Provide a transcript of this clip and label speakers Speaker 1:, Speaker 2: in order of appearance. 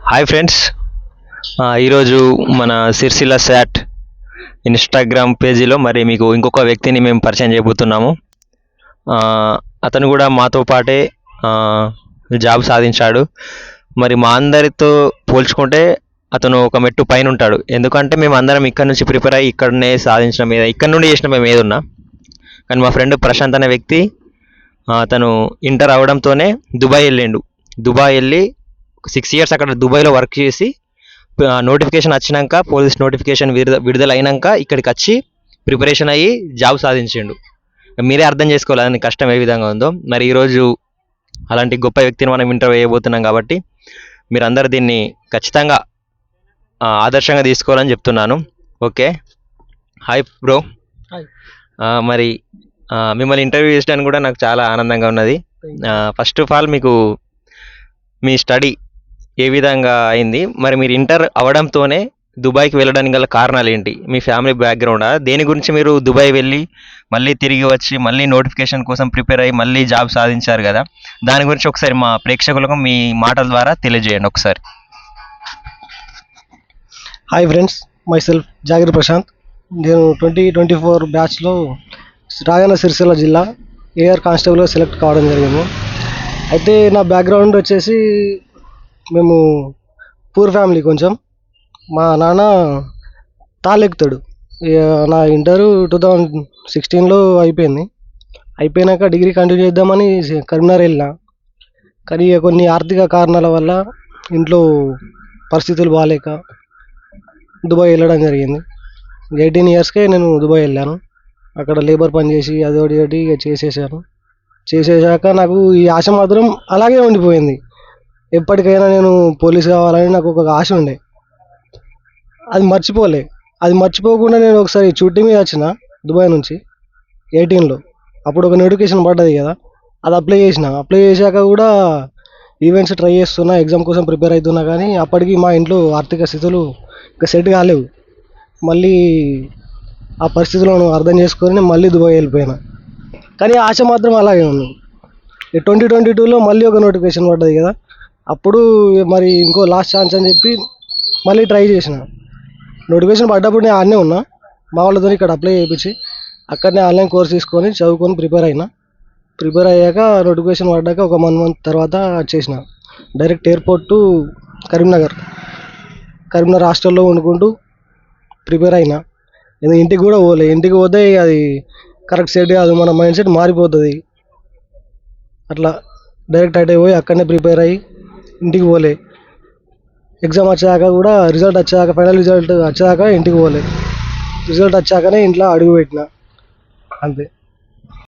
Speaker 1: Hi friends, ఈరోజు మన Sircilla SAT Instagram పేజీలో మరి మీకు ఇంకొక వ్యక్తిని మేము పరిచయం చేయబోతున్నాము. ఆ, అతను కూడా మాతో పాటే జాబ్ సాధించాడు. మరి మా అందరితో పోల్చుకుంటే అతను ఒక మెట్టు పైన ఉంటాడు. ఎందుకంటే మేము అందరం ఇక్కడ నుంచి ప్రిపేర్ అయ్యి ఇక్కడనే సాధించడం మీద ఇక్కడ నుండి చేసిన మేము ఏదున్నా. కానీ మా ఫ్రెండ్ ప్రశాంత్ అనే వ్యక్తి అతను ఇంటర్ అవడంతోనే దుబాయ్ వెళ్ళిండు. దుబాయ్ వెళ్ళి 6 years అక్కడ దుబాయ్లో వర్క్ చేసి నోటిఫికేషన్ వచ్చినాక పోలీస్ నోటిఫికేషన్ విడుదల అయినాక ఇక్కడికి వచ్చి ప్రిపరేషన్ అయ్యి జాబ్ సాధించిండు. మీరే అర్థం చేసుకోవాలి దాని కష్టం ఏ విధంగా ఉందో. మరి ఈరోజు అలాంటి గొప్ప వ్యక్తిని మనం ఇంటర్వ్యూ వేయబోతున్నాం కాబట్టి మీరందరూ దీన్ని ఖచ్చితంగా ఆదర్శంగా తీసుకోవాలని చెప్తున్నాను. Okay, hi bro.
Speaker 2: హాయ్.
Speaker 1: మరి మిమ్మల్ని ఇంటర్వ్యూ చేయడానికి కూడా నాకు చాలా ఆనందంగా ఉన్నది. ఫస్ట్ ఆఫ్ ఆల్ మీకు మీ స్టడీ ఏ విధంగా అయింది, మరి మీరు ఇంటర్ అవడంతోనే దుబాయ్కి వెళ్ళడానికి గల కారణాలు ఏంటి, మీ ఫ్యామిలీ బ్యాక్గ్రౌండా, దేని గురించి మీరు దుబాయ్ వెళ్ళి మళ్ళీ తిరిగి వచ్చి మళ్ళీ నోటిఫికేషన్ కోసం ప్రిపేర్ అయ్యి మళ్ళీ జాబ్ సాధించారు కదా, దాని గురించి ఒకసారి మా ప్రేక్షకులకు మీ మాటల ద్వారా తెలియజేయండి ఒకసారి.
Speaker 2: Hi friends, myself Jagir Prashanth. నేను 2024 బ్యాచ్లో రాజన్న సిరిసిల్ల జిల్లా ఏఆర్ కానిస్టేబుల్గా సెలెక్ట్ కావడం జరిగింది. అయితే నా బ్యాక్గ్రౌండ్ వచ్చేసి మేము పూర్ ఫ్యామిలీ. కొంచెం మా నాన్న తాళెక్కుతాడు. నా ఇంటరు 2016లో అయిపోయింది. అయిపోయినాక డిగ్రీ కంటిన్యూ చేద్దామని కరీంనగర్ వెళ్ళిన. కానీ కొన్ని ఆర్థిక కారణాల వల్ల ఇంట్లో పరిస్థితులు బాగాలేక దుబాయ్ వెళ్ళడం జరిగింది. 18 yearsకే నేను దుబాయ్ వెళ్ళాను. అక్కడ లేబర్ పని చేసి అదొకటి ఇక చేసేసాక నాకు ఈ ఆశ మాత్రం అలాగే ఉండిపోయింది. ఎప్పటికైనా నేను పోలీస్ కావాలని నాకు ఒక ఆశ ఉండే, అది మర్చిపోలే. అది మర్చిపోకుండా నేను ఒకసారి చుట్టి మీద వచ్చిన దుబాయ్ నుంచి 18లో. అప్పుడు ఒక నోటిఫికేషన్ పడ్డది కదా, అది అప్లై చేశాక కూడా ఈవెంట్స్ ట్రై చేస్తున్నా, ఎగ్జామ్ కోసం ప్రిపేర్ అవుతున్నా. కానీ అప్పటికి మా ఇంట్లో ఆర్థిక స్థితులు ఇంకా సెట్ కాలేవు. మళ్ళీ ఆ పరిస్థితులను అర్థం చేసుకొని మళ్ళీ దుబాయ్ వెళ్ళిపోయినా. కానీ ఆశ మాత్రం అలాగే ఉంది. 2022లో మళ్ళీ ఒక నోటిఫికేషన్ పడ్డది కదా, అప్పుడు మరి ఇంకో లాస్ట్ ఛాన్స్ అని చెప్పి మళ్ళీ ట్రై చేసిన. నోటిఫికేషన్ పడ్డప్పుడు నేను ఆడనే ఉన్నా, మా వాళ్ళతో ఇక్కడ అప్లై చేయించి అక్కడనే ఆన్లైన్ కోర్స్ తీసుకొని చదువుకొని ప్రిపేర్ అయ్యాక నోటిఫికేషన్ పడ్డాక ఒక 1 month తర్వాత వచ్చేసిన డైరెక్ట్ ఎయిర్పోర్ట్ టు కరీంనగర్ హాస్టల్లో వండుకుంటూ ప్రిపేర్ అయినా. ఇంటికి కూడా పోలే. ఇంటికి పోతే అది కరెక్ట్ సెట్ కాదు, మన మైండ్ సెట్ మారిపోతుంది. అట్లా డైరెక్ట్ అటే పోయి అక్కడనే ప్రిపేర్ అయ్యి ఇంటికి పోలే. ఎగ్జామ్ వచ్చాక కూడా ఫైనల్ రిజల్ట్ వచ్చాక ఇంటికి పోలే. రిజల్ట్ వచ్చాకనే ఇంట్లో అడుగు పెట్టిన, అంతే.